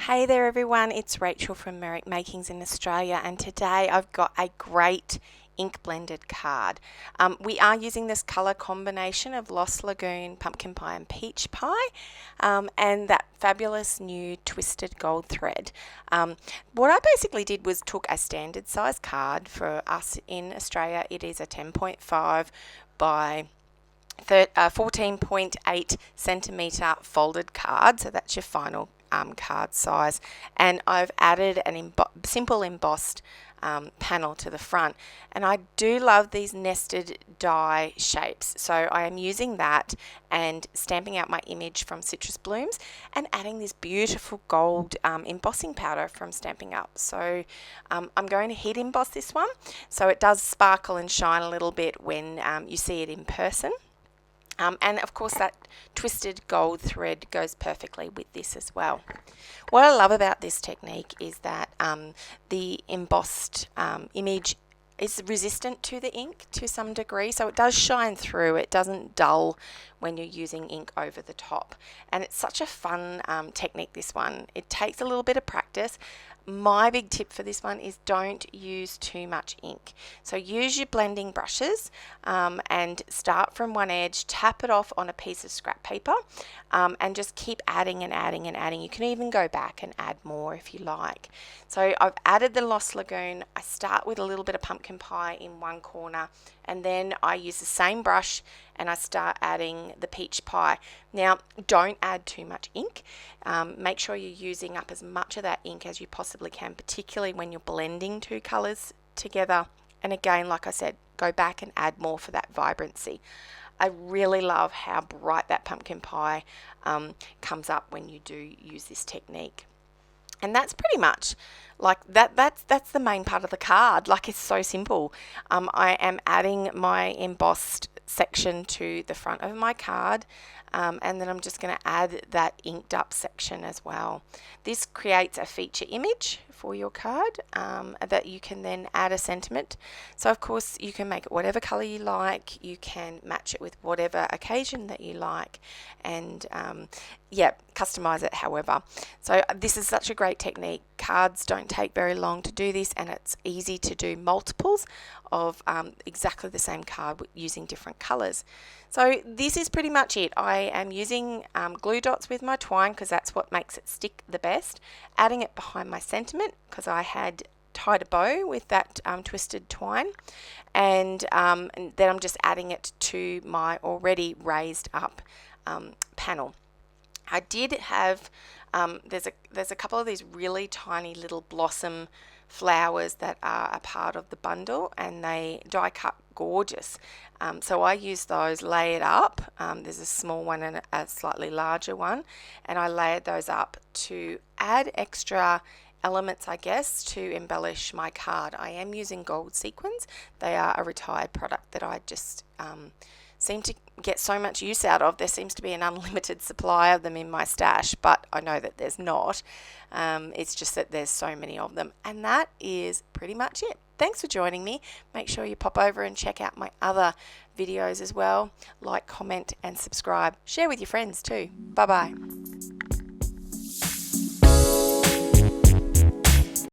Hey there everyone, it's Rachel from Merrick Makings in Australia, and today I've got a great ink blended card. We are using this colour combination of Lost Lagoon, Pumpkin Pie and Peach Pie, and that fabulous new twisted gold thread. What I basically did was took a standard size card. For us in Australia it is a 10.5 by 14.8 centimetre folded card, so that's your final card size, and I've added an simple embossed panel to the front, and I do love these nested die shapes, so I am using that and stamping out my image from Citrus Blooms and adding this beautiful gold embossing powder from Stampin Up. So I'm going to heat emboss this one so it does sparkle and shine a little bit when you see it in person. And of course that twisted gold thread goes perfectly with this as well. What I love about this technique is that the embossed image is resistant to the ink to some degree, so it does shine through. It doesn't dull when you're using ink over the top, and it's such a fun technique, this one. It takes a little bit of practice. My big tip for this one is don't use too much ink. So use your blending brushes and start from one edge, tap it off on a piece of scrap paper, and just keep adding and adding and adding. You can even go back and add more if you like. So I've added the Lost Lagoon. I start with a little bit of pumpkin pie in one corner, and then I use the same brush and I start adding the peach pie. Now, don't add too much ink. Make sure you're using up as much of that ink as you possibly can, particularly when you're blending two colours together. And again, like I said, go back and add more for that vibrancy. I really love how bright that pumpkin pie comes up when you do use this technique. And that's pretty much like that's the main part of the card. Like, it's so simple. I am adding my embossed section to the front of my card, and then I'm just going to add that inked up section as well. This creates a feature image for your card that you can then add a sentiment. So of course you can make it whatever color you like, you can match it with whatever occasion that you like, and yeah, customize it however. So this is such a great technique. Cards don't take very long to do this, and it's easy to do multiples of exactly the same card using different colors. So this is pretty much it. I am using glue dots with my twine because that's what makes it stick the best, adding it behind my sentiment because I had tied a bow with that twisted twine, and then I'm just adding it to my already raised up panel. I did have there's a couple of these really tiny little blossom flowers that are a part of the bundle, and they die cut gorgeous. So I use those layered up. There's a small one and a slightly larger one, and I layered those up to add extra elements, I guess, to embellish my card. I am using gold sequins. They are a retired product that I just seem to get so much use out of. There seems to be an unlimited supply of them in my stash, but I know that there's not. It's just that there's so many of them, and that is pretty much it. Thanks for joining me. Make sure you pop over and check out my other videos as well. Like, comment and subscribe. Share with your friends too. Bye bye.